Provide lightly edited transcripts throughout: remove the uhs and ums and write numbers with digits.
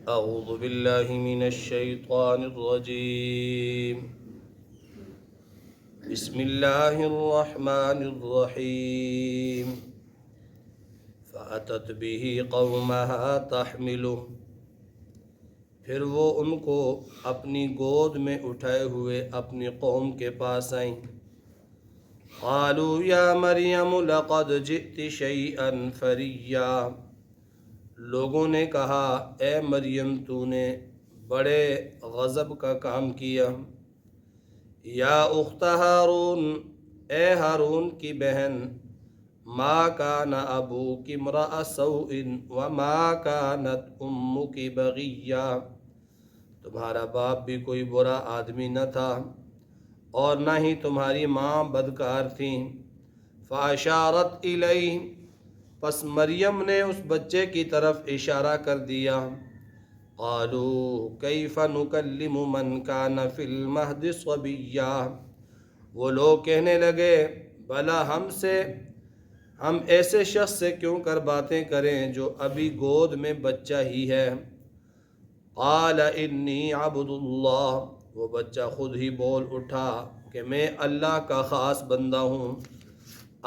أعوذ بالله من الشيطان الرجيم بسم الله الرحمن الرحيم فأتت به قومها تحمله، پھر وہ ان کو اپنی گود میں اٹھائے ہوئے اپنی قوم کے پاس آئیں۔ قالوا یا مریم لقد جئت شیئا فریا، لوگوں نے کہا اے مریم تو نے بڑے غضب کا کام کیا۔ یا اخت ہارون، اے ہارون کی بہن، ما کان ابوک امرأ سوء وما کانت امک بغیا، تمہارا باپ بھی کوئی برا آدمی نہ تھا اور نہ ہی تمہاری ماں بدکار تھی۔ فاشارت الیہ، پس مریم نے اس بچے کی طرف اشارہ کر دیا۔ قالوا کیف نکلم من کان فی المہد صبیا، وہ لوگ کہنے لگے بھلا ہم ایسے شخص سے کیوں کر باتیں کریں جو ابھی گود میں بچہ ہی ہے۔ قال انی عبد اللہ، وہ بچہ خود ہی بول اٹھا کہ میں اللہ کا خاص بندہ ہوں۔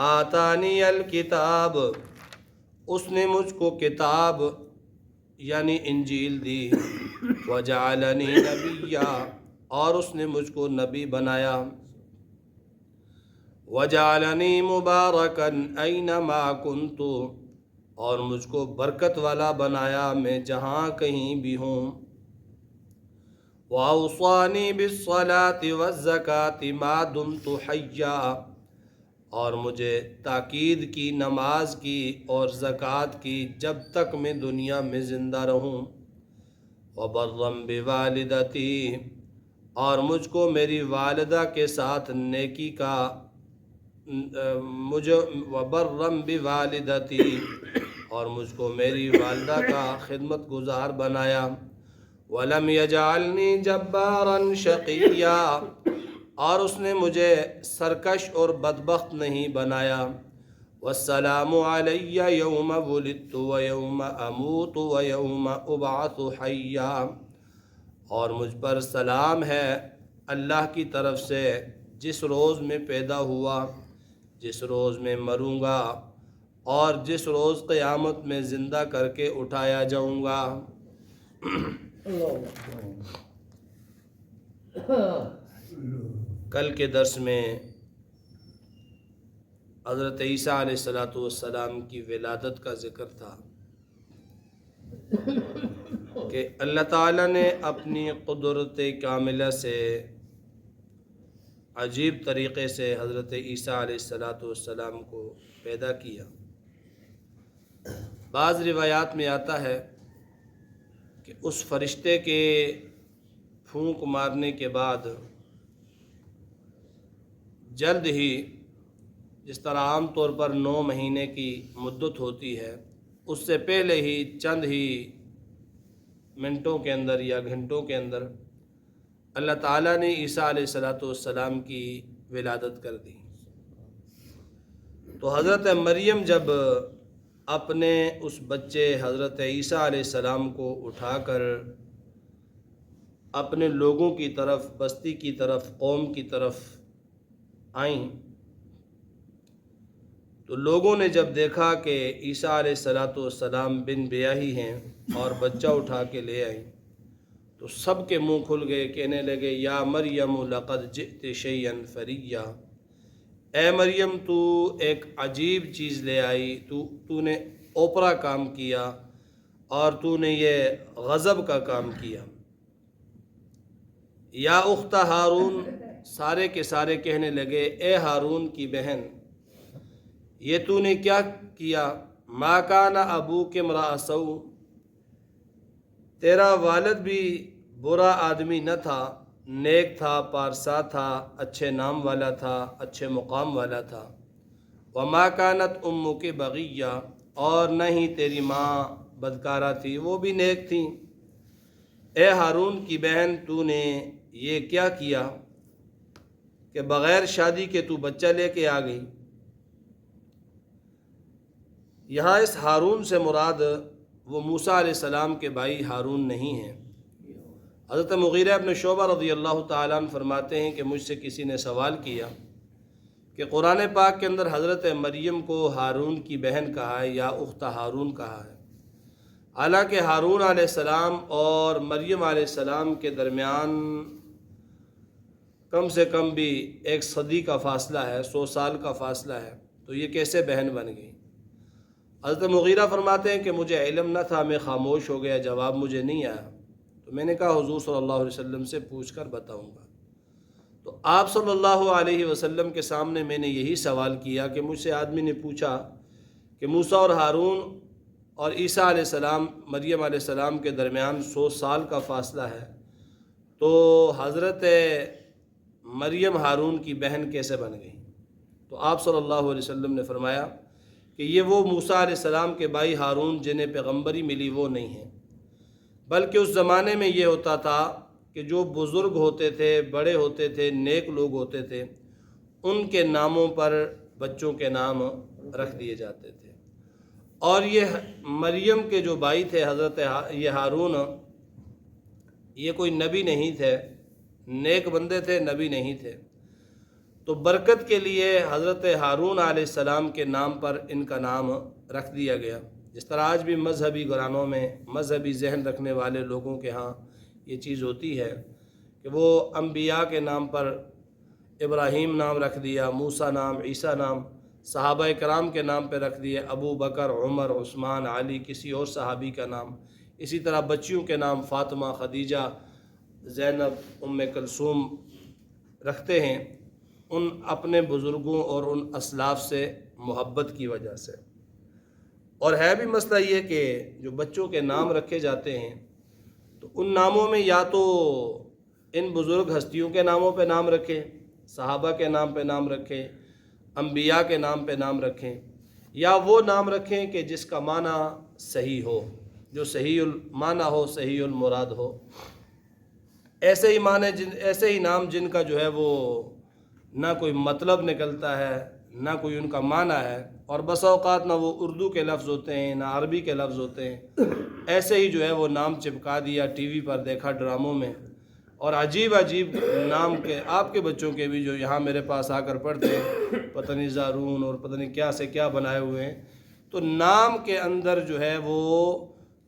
آتانی الکتاب، اس نے مجھ کو کتاب یعنی انجیل دی۔ وجعلنی نبیا، اور اس نے مجھ کو نبی بنایا۔ وجعلنی مبارکا اینما کنت، اور مجھ کو برکت والا بنایا میں جہاں کہیں بھی ہوں۔ واوصانی بالصلاة والزکاة ما دمت حیا، اور مجھے تاکید کی نماز کی اور زکوٰۃ کی جب تک میں دنیا میں زندہ رہوں۔ وبرا بوالدتی، اور مجھ کو میری والدہ کے ساتھ نیکی کا وبرا بوالدتی، اور مجھ کو میری والدہ کا خدمت گزار بنایا۔ ولم یجعلنی جبارا شقیا، اور اس نے مجھے سرکش اور بدبخت نہیں بنایا۔ والسلام علی یوم ولدت ویوم اموت ویوم ابعث حیا، اور مجھ پر سلام ہے اللہ کی طرف سے جس روز میں پیدا ہوا، جس روز میں مروں گا، اور جس روز قیامت میں زندہ کر کے اٹھایا جاؤں گا۔ کل کے درس میں حضرت عیسیٰ علیہ السلام کی ولادت کا ذکر تھا کہ اللہ تعالیٰ نے اپنی قدرت کاملہ سے عجیب طریقے سے حضرت عیسیٰ علیہ السلام کو پیدا کیا۔ بعض روایات میں آتا ہے کہ اس فرشتے کے پھونک مارنے کے بعد جلد ہی، جس طرح عام طور پر 9 مہینے کی مدت ہوتی ہے، اس سے پہلے ہی چند ہی منٹوں کے اندر یا گھنٹوں کے اندر اللہ تعالیٰ نے عیسیٰ علیہ السلام کی ولادت کر دی۔ تو حضرت مریم جب اپنے اس بچے حضرت عیسیٰ علیہ السلام کو اٹھا کر اپنے لوگوں کی طرف، بستی کی طرف، قوم کی طرف آئیں، تو لوگوں نے جب دیکھا کہ عیسیٰ علیہ السلام بن بیاہی ہیں اور بچہ اٹھا کے لے آئیں، تو سب کے منہ کھل گئے، کہنے لگے یا مریم لقد جئت شیئا فریا، اے مریم تو ایک عجیب چیز لے آئی، تو نے اوپرا کام کیا اور تو نے یہ غضب کا کام کیا۔ یا اخت ہارون، سارے کے سارے کہنے لگے اے ہارون کی بہن، یہ تو نے کیا کیا؟ ما کان ابوک امرأ سوء، تیرا والد بھی برا آدمی نہ تھا، نیک تھا، پارسا تھا، اچھے نام والا تھا، اچھے مقام والا تھا۔ وما کانت امک بغیا، اور نہ ہی تیری ماں بدکارہ تھی، وہ بھی نیک تھی۔ اے ہارون کی بہن، تو نے یہ کیا کیا کہ بغیر شادی کے تو بچہ لے کے آ گئی؟ یہاں اس ہارون سے مراد وہ موسیٰ علیہ السلام کے بھائی ہارون نہیں ہیں۔ حضرت مغیرہ ابن شعبہ رضی اللہ تعالیٰ عنہ فرماتے ہیں کہ مجھ سے کسی نے سوال کیا کہ قرآن پاک کے اندر حضرت مریم کو ہارون کی بہن کہا ہے یا اخت ہارون کہا ہے، حالانکہ ہارون علیہ السلام اور مریم علیہ السلام کے درمیان کم سے کم بھی 1 صدی کا فاصلہ ہے، 100 سال کا فاصلہ ہے، تو یہ کیسے بہن بن گئی؟ حضرت مغیرہ فرماتے ہیں کہ مجھے علم نہ تھا، میں خاموش ہو گیا، جواب مجھے نہیں آیا، تو میں نے کہا حضور صلی اللہ علیہ وسلم سے پوچھ کر بتاؤں گا۔ تو آپ صلی اللہ علیہ وسلم کے سامنے میں نے یہی سوال کیا کہ مجھ سے آدمی نے پوچھا کہ موسیٰ اور ہارون اور عیسیٰ علیہ السلام مریم علیہ السلام کے درمیان 100 سال کا فاصلہ ہے، تو حضرت مریم ہارون کی بہن کیسے بن گئی؟ تو آپ صلی اللہ علیہ وسلم نے فرمایا کہ یہ وہ موسیٰ علیہ السلام کے بھائی ہارون جنہیں پیغمبری ملی وہ نہیں ہیں، بلکہ اس زمانے میں یہ ہوتا تھا کہ جو بزرگ ہوتے تھے، بڑے ہوتے تھے، نیک لوگ ہوتے تھے، ان کے ناموں پر بچوں کے نام رکھ دیے جاتے تھے۔ اور یہ مریم کے جو بھائی تھے حضرت یہ ہارون، یہ کوئی نبی نہیں تھے، نیک بندے تھے، نبی نہیں تھے، تو برکت کے لیے حضرت ہارون علیہ السلام کے نام پر ان کا نام رکھ دیا گیا۔ جس طرح آج بھی مذہبی گھرانوں میں، مذہبی ذہن رکھنے والے لوگوں کے ہاں یہ چیز ہوتی ہے کہ وہ انبیاء کے نام پر ابراہیم نام رکھ دیا، موسیٰ نام، عیسیٰ نام، صحابہ کرام کے نام پہ رکھ دیے، ابو بکر، عمر، عثمان، علی، کسی اور صحابی کا نام، اسی طرح بچیوں کے نام فاطمہ، خدیجہ، زینب، ام کلثوم رکھتے ہیں ان اپنے بزرگوں اور ان اسلاف سے محبت کی وجہ سے۔ اور ہے بھی مسئلہ یہ کہ جو بچوں کے نام رکھے جاتے ہیں تو ان ناموں میں یا تو ان بزرگ ہستیوں کے ناموں پہ نام رکھیں، صحابہ کے نام پہ نام رکھیں، انبیاء کے نام پہ نام رکھیں، یا وہ نام رکھیں کہ جس کا معنی صحیح ہو، جو صحیح المعنی ہو، صحیح المراد ہو۔ ایسے ہی نام جن کا جو ہے وہ نہ کوئی مطلب نکلتا ہے، نہ کوئی ان کا معنی ہے، اور بسا اوقات نہ وہ اردو کے لفظ ہوتے ہیں نہ عربی کے لفظ ہوتے ہیں، ایسے ہی جو ہے وہ نام چپکا دیا، ٹی وی پر دیکھا، ڈراموں میں، اور عجیب عجیب نام کے آپ کے بچوں کے بھی جو یہاں میرے پاس آ کر پڑھتے ہیں، پتہ نہیں زارون اور پتہ نہیں کیا سے کیا بنائے ہوئے ہیں۔ تو نام کے اندر جو ہے وہ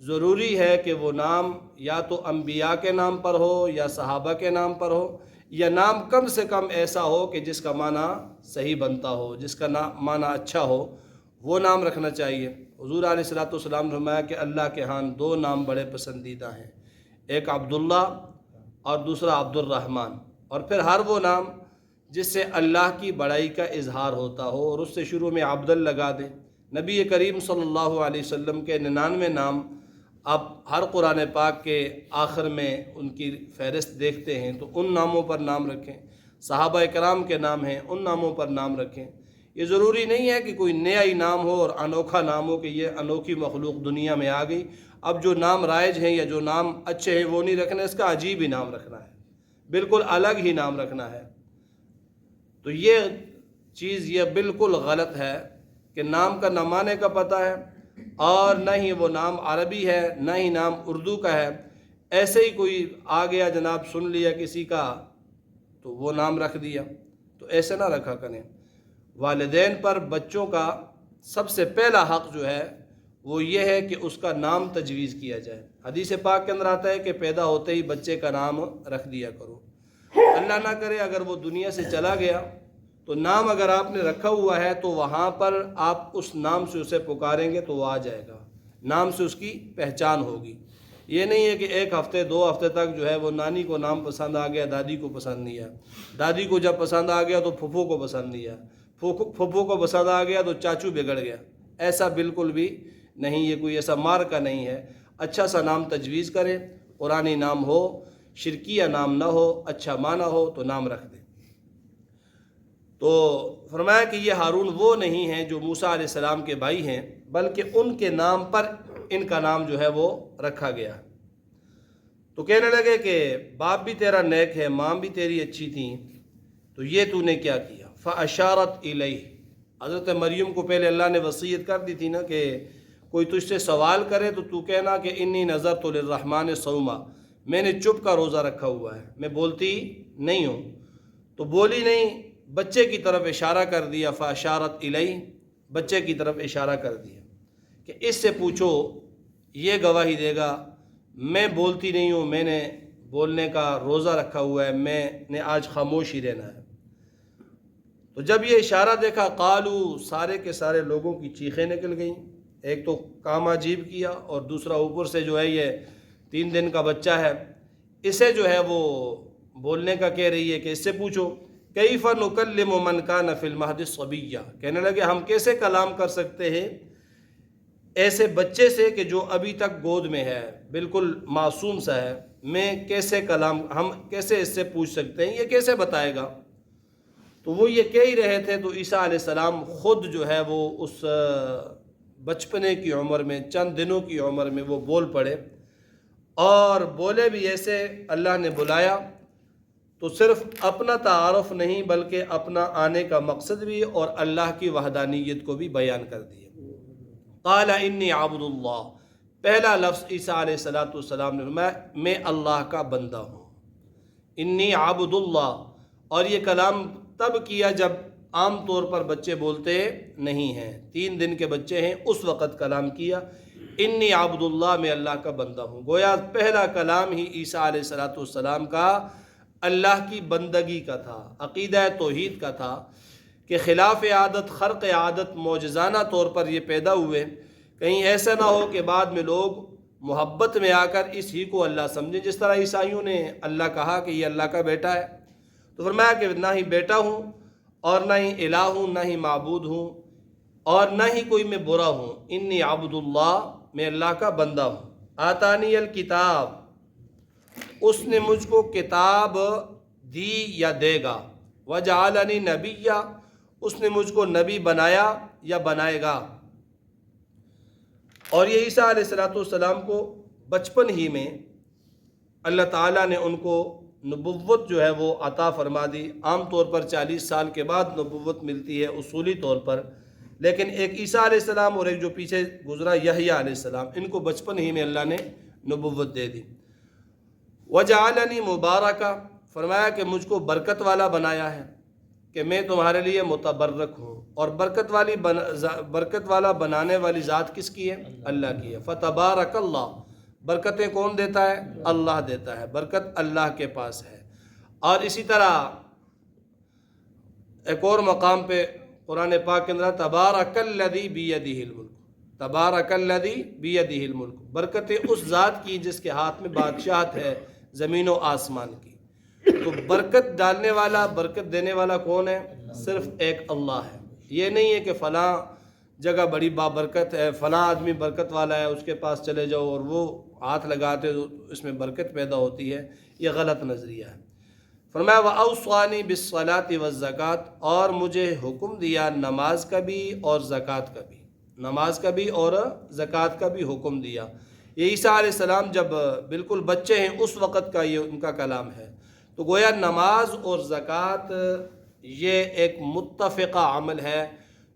ضروری ہے کہ وہ نام یا تو انبیاء کے نام پر ہو یا صحابہ کے نام پر ہو، یا نام کم سے کم ایسا ہو کہ جس کا معنی صحیح بنتا ہو، جس کا معنی اچھا ہو، وہ نام رکھنا چاہیے۔ حضور علیہ السلام نے فرمایا کہ اللہ کے ہاں 2 نام بڑے پسندیدہ ہیں، ایک عبداللہ اور دوسرا عبد الرحمن، اور پھر ہر وہ نام جس سے اللہ کی بڑائی کا اظہار ہوتا ہو اور اس سے شروع میں عبدل لگا دیں۔ نبی کریم صلی اللہ علیہ وسلم کے 99 نام آپ ہر قرآن پاک کے آخر میں ان کی فہرست دیکھتے ہیں، تو ان ناموں پر نام رکھیں۔ صحابہ کرام کے نام ہیں، ان ناموں پر نام رکھیں۔ یہ ضروری نہیں ہے کہ کوئی نیا ہی نام ہو اور انوکھا نام ہو کہ یہ انوکھی مخلوق دنیا میں آ گئی، اب جو نام رائج ہیں یا جو نام اچھے ہیں وہ نہیں رکھنا، اس کا عجیب ہی نام رکھنا ہے، بالکل الگ ہی نام رکھنا ہے۔ تو یہ چیز یہ بالکل غلط ہے کہ نام کا نہ معنی کا پتہ ہے، اور نہ ہی وہ نام عربی ہے، نہ ہی نام اردو کا ہے، ایسے ہی کوئی آ گیا جناب، سن لیا کسی کا تو وہ نام رکھ دیا، تو ایسے نہ رکھا کریں۔ والدین پر بچوں کا سب سے پہلا حق جو ہے وہ یہ ہے کہ اس کا نام تجویز کیا جائے۔ حدیث پاک کے اندر آتا ہے کہ پیدا ہوتے ہی بچے کا نام رکھ دیا کرو۔ اللہ نہ کرے اگر وہ دنیا سے چلا گیا تو نام اگر آپ نے رکھا ہوا ہے تو وہاں پر آپ اس نام سے اسے پکاریں گے تو وہ آ جائے گا، نام سے اس کی پہچان ہوگی۔ یہ نہیں ہے کہ 1 ہفتے 2 ہفتے تک جو ہے وہ نانی کو نام پسند آ گیا، دادی کو پسند نہیں آیا، دادی کو جب پسند آ گیا تو پھپھو کو پسند نہیں آیا، پھپھو کو پسند آ گیا تو چاچو بگڑ گیا۔ ایسا بالکل بھی نہیں، یہ کوئی ایسا مارکا نہیں ہے۔ اچھا سا نام تجویز کریں، قرآنی نام ہو، شرکیہ نام نہ ہو، اچھا معنی ہو تو نام رکھ دیں۔ تو فرمایا کہ یہ ہارون وہ نہیں ہیں جو موسیٰ علیہ السلام کے بھائی ہیں، بلکہ ان کے نام پر ان کا نام جو ہے وہ رکھا گیا۔ تو کہنے لگے کہ باپ بھی تیرا نیک ہے، ماں بھی تیری اچھی تھی، تو یہ تو نے کیا کیا؟ فَأَشَارَتْ إِلَيْهِ، حضرت مریم کو پہلے اللہ نے وصیت کر دی تھی نا کہ کوئی تجھ سے سوال کرے تو تو کہنا کہ انی نذرت للرحمن صوما، میں نے چپ کا روزہ رکھا ہوا ہے، میں بولتی نہیں ہوں۔ تو بولی نہیں، بچے کی طرف اشارہ کر دیا، فاشارت الیہ، بچے کی طرف اشارہ کر دیا کہ اس سے پوچھو، یہ گواہی دے گا میں بولتی نہیں ہوں، میں نے بولنے کا روزہ رکھا ہوا ہے، میں نے آج خاموش ہی رہنا ہے۔ تو جب یہ اشارہ دیکھا، قالو، سارے کے سارے لوگوں کی چیخیں نکل گئیں۔ ایک تو کام عجیب کیا، اور دوسرا اوپر سے جو ہے یہ 3 دن کا بچہ ہے، اسے جو ہے وہ بولنے کا کہہ رہی ہے کہ اس سے پوچھو، کیف نکلم من کان فی المہد صبیہ، کہنے لگے ہم کیسے کلام کر سکتے ہیں ایسے بچے سے کہ جو ابھی تک گود میں ہے، بالکل معصوم سا ہے، میں کیسے ہم کیسے اس سے پوچھ سکتے ہیں، یہ کیسے بتائے گا؟ تو وہ یہ کہہ ہی رہے تھے تو عیسیٰ علیہ السلام خود جو ہے وہ اس بچپنے کی عمر میں، چند دنوں کی عمر میں وہ بول پڑے، اور بولے بھی ایسے، اللہ نے بلایا تو صرف اپنا تعارف نہیں بلکہ اپنا آنے کا مقصد بھی اور اللہ کی وحدانیت کو بھی بیان کر دیا۔ قال انی عبد اللہ، پہلا لفظ عیسیٰ علیہ السلام نے فرمایا میں اللہ کا بندہ ہوں، انی عبد اللہ۔ اور یہ کلام تب کیا جب عام طور پر بچے بولتے نہیں ہیں، 3 دن کے بچے ہیں، اس وقت کلام کیا، انی عبد اللہ، میں اللہ کا بندہ ہوں۔ گویا پہلا کلام ہی عیسیٰ علیہ السلام کا اللہ کی بندگی کا تھا، عقیدہ توحید کا تھا، کہ خلاف عادت، خرق عادت، معجزانہ طور پر یہ پیدا ہوئے، کہیں ایسا نہ ہو کہ بعد میں لوگ محبت میں آ کر اس ہی کو اللہ سمجھیں، جس طرح عیسائیوں نے اللہ کہا کہ یہ اللہ کا بیٹا ہے، تو فرمایا کہ نہ ہی بیٹا ہوں اور نہ ہی الہ ہوں، نہ ہی معبود ہوں، اور نہ ہی کوئی میں برا ہوں، انی عبد اللہ، میں اللہ کا بندہ ہوں۔ آتانی الکتاب، اس نے مجھ کو کتاب دی یا دے گا، وجعلنی نبیّا، اس نے مجھ کو نبی بنایا یا بنائے گا۔ اور یہ عیسیٰ علیہ السلام کو بچپن ہی میں اللہ تعالیٰ نے ان کو نبوت جو ہے وہ عطا فرما دی۔ عام طور پر 40 سال کے بعد نبوت ملتی ہے اصولی طور پر، لیکن ایک عیسیٰ علیہ السلام اور ایک جو پیچھے گزرا یحییٰ علیہ السلام، ان کو بچپن ہی میں اللہ نے نبوت دے دی۔ وجعلنی مبارکا، فرمایا کہ مجھ کو برکت والا بنایا ہے، کہ میں تمہارے لیے متبرک ہوں، اور برکت والا بنانے والی ذات کس کی ہے؟ اللہ کی ہے۔ فتبارک اللہ، برکتیں کون دیتا ہے؟ اللہ دیتا ہے، برکت اللہ کے پاس ہے۔ اور اسی طرح ایک اور مقام پہ قرآن پاک کے اندر تبارک الذی بیدہ الملک، تبارک الذی بیدہ الملک، برکتیں اس ذات کی جس کے ہاتھ میں بادشاہت ہے زمین و آسمان کی۔ تو برکت ڈالنے والا، برکت دینے والا کون ہے؟ صرف ایک اللہ ہے۔ یہ نہیں ہے کہ فلاں جگہ بڑی بابرکت ہے، فلاں آدمی برکت والا ہے، اس کے پاس چلے جاؤ اور وہ ہاتھ لگاتے تو اس میں برکت پیدا ہوتی ہے، یہ غلط نظریہ ہے۔ فرمایا وَأَوْصَانِي بِالصَّلَاةِ وَالزَّكَاةِ، اور مجھے حکم دیا نماز کا بھی اور زکوٰۃ کا بھی، نماز کا بھی اور زکوٰۃ کا بھی حکم دیا۔ یہ عیسیٰ علیہ السلام جب بالکل بچے ہیں اس وقت کا یہ ان کا کلام ہے۔ تو گویا نماز اور زکوٰۃ یہ ایک متفقہ عمل ہے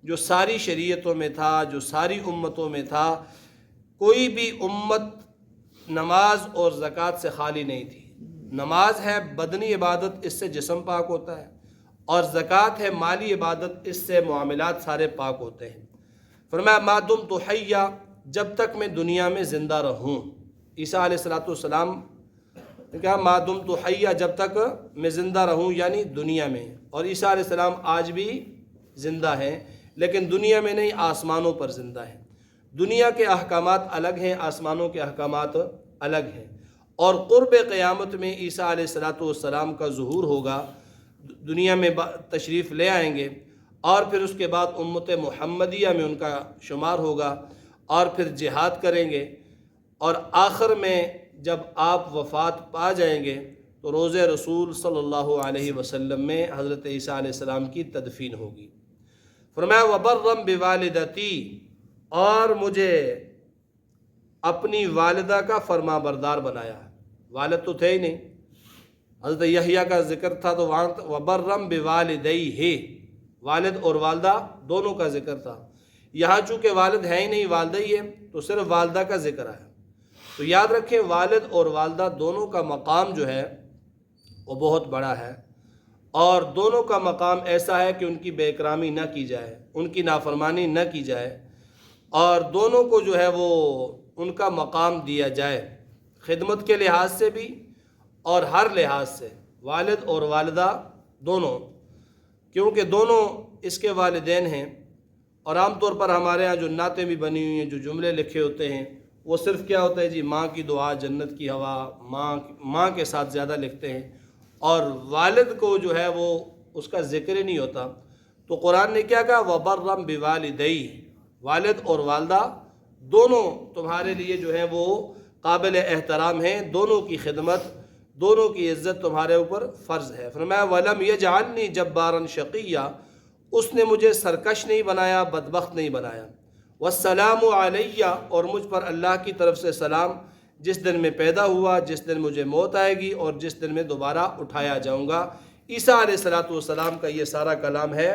جو ساری شریعتوں میں تھا، جو ساری امتوں میں تھا۔ کوئی بھی امت نماز اور زکوٰۃ سے خالی نہیں تھی۔ نماز ہے بدنی عبادت، اس سے جسم پاک ہوتا ہے، اور زکوٰۃ ہے مالی عبادت، اس سے معاملات سارے پاک ہوتے ہیں۔ فرمایا ما دمت حیا، جب تک میں دنیا میں زندہ رہوں۔ عیسیٰ علیہ السلام نے کہا ما دمت حیا، جب تک میں زندہ رہوں، یعنی دنیا میں۔ اور عیسیٰ علیہ السلام آج بھی زندہ ہیں، لیکن دنیا میں نہیں، آسمانوں پر زندہ ہیں۔ دنیا کے احکامات الگ ہیں، آسمانوں کے احکامات الگ ہیں۔ اور قرب قیامت میں عیسیٰ علیہ السلام کا ظہور ہوگا، دنیا میں تشریف لے آئیں گے، اور پھر اس کے بعد امت محمدیہ میں ان کا شمار ہوگا، اور پھر جہاد کریں گے، اور آخر میں جب آپ وفات پا جائیں گے تو روض رسول صلی اللہ علیہ وسلم میں حضرت عیسیٰ علیہ السلام کی تدفین ہوگی۔ فرمایا وبرم بوالدتی، اور مجھے اپنی والدہ کا فرما بردار بنایا۔ والد تو تھے ہی نہیں، حضرت یحییٰ کا ذکر تھا تو وہاں وبرم بوالدیہ، والد اور والدہ دونوں کا ذکر تھا۔ یہاں چونکہ والد ہے ہی نہیں، والدہ ہی ہے، تو صرف والدہ کا ذکر ہے۔ تو یاد رکھیں والد اور والدہ دونوں کا مقام جو ہے وہ بہت بڑا ہے، اور دونوں کا مقام ایسا ہے کہ ان کی بے اکرامی نہ کی جائے، ان کی نافرمانی نہ کی جائے، اور دونوں کو جو ہے وہ ان کا مقام دیا جائے، خدمت کے لحاظ سے بھی اور ہر لحاظ سے، والد اور والدہ دونوں، کیونکہ دونوں اس کے والدین ہیں۔ اور عام طور پر ہمارے ہاں جو نعتیں بھی بنی ہوئی ہیں، جو جملے لکھے ہوتے ہیں، وہ صرف کیا ہوتا ہے جی، ماں کی دعا، جنت کی ہوا، ماں کے ساتھ زیادہ لکھتے ہیں، اور والد کو جو ہے وہ اس کا ذکر ہی نہیں ہوتا۔ تو قرآن نے کیا کہا، وَبَرًّا بِوَالِدَيْهِ، والد اور والدہ دونوں تمہارے لیے جو ہے وہ قابل احترام ہیں، دونوں کی خدمت، دونوں کی عزت تمہارے اوپر فرض ہے۔ فرمایا وَلَمْ يَجْعَلْنِي جَبَّارًا شَقِيًّا، اس نے مجھے سرکش نہیں بنایا، بدبخت نہیں بنایا۔ وَالسَّلَامُ عَلَيَّ، اور مجھ پر اللہ کی طرف سے سلام، جس دن میں پیدا ہوا، جس دن مجھے موت آئے گی، اور جس دن میں دوبارہ اٹھایا جاؤں گا۔ عیسیٰ علیہ السلام کا یہ سارا کلام ہے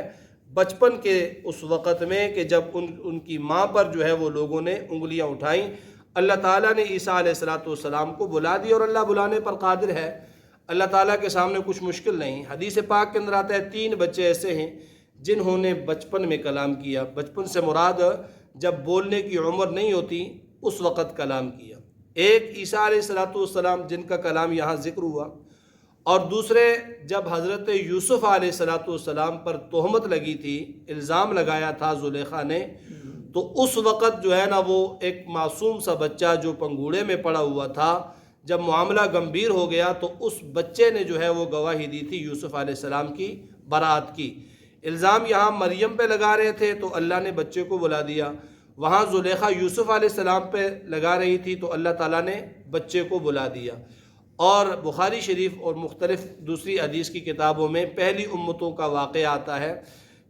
بچپن کے اس وقت میں کہ جب ان کی ماں پر جو ہے وہ لوگوں نے انگلیاں اٹھائیں۔ اللہ تعالیٰ نے عیسیٰ علیہ السلام کو بلا دیا، اور اللہ بلانے پر قادر ہے، اللہ تعالیٰ کے سامنے کچھ مشکل نہیں۔ حدیث پاک کے اندر آتا ہے 3 بچے ایسے ہیں جنہوں نے بچپن میں کلام کیا۔ بچپن سے مراد جب بولنے کی عمر نہیں ہوتی اس وقت کلام کیا۔ ایک عیسیٰ علیہ السلام جن کا کلام یہاں ذکر ہوا، اور دوسرے جب حضرت یوسف علیہ السلام پر تہمت لگی تھی، الزام لگایا تھا زلیخا نے، تو اس وقت جو ہے نا وہ ایک معصوم سا بچہ جو پنگوڑے میں پڑا ہوا تھا، جب معاملہ گمبھیر ہو گیا تو اس بچے نے جو ہے وہ گواہی دی تھی یوسف علیہ السلام کی برات کی۔ الزام یہاں مریم پہ لگا رہے تھے تو اللہ نے بچے کو بلا دیا، وہاں زلیخا یوسف علیہ السلام پہ لگا رہی تھی تو اللہ تعالیٰ نے بچے کو بلا دیا۔ اور بخاری شریف اور مختلف دوسری حدیث کی کتابوں میں پہلی امتوں کا واقعہ آتا ہے۔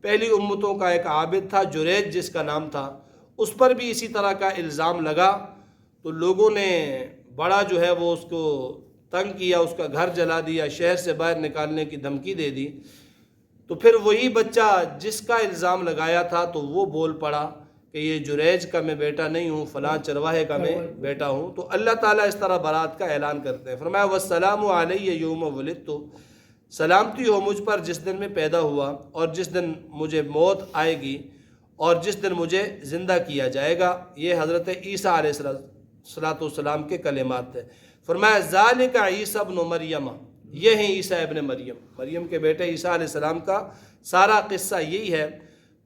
پہلی امتوں کا ایک عابد تھا جریج جس کا نام تھا، اس پر بھی اسی طرح کا الزام لگا، تو لوگوں نے بڑا جو ہے وہ اس کو تنگ کیا، اس کا گھر جلا دیا، شہر سے باہر نکالنے کی دھمکی دے دی۔ تو پھر وہی بچہ جس کا الزام لگایا تھا تو وہ بول پڑا کہ یہ جریج کا میں بیٹا نہیں ہوں، فلاں چرواہے کا میں بیٹا ہوں۔ تو اللہ تعالیٰ اس طرح برات کا اعلان کرتے ہیں۔ فرمایا وَالسَّلَامُ عَلَيَّ يَوْمَ وُلِدتُّ، سلامتی ہو مجھ پر جس دن میں پیدا ہوا، اور جس دن مجھے موت آئے گی، اور جس دن مجھے زندہ کیا جائے گا۔ یہ حضرت عیسیٰ علیہ السلام کے کلمات ہیں۔ فرمایا ذَلِكَ عِيسَى ابْنُ مَرْيَمَ، یہ ہیں عیسیٰ ابن مریم کے بیٹے عیسیٰ علیہ السلام کا سارا قصہ یہی ہے۔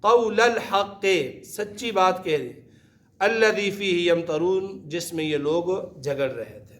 قول الحق، سچی بات کہہ رہے، الذی فیہ یمترون، جس میں یہ لوگ جھگڑ رہے تھے۔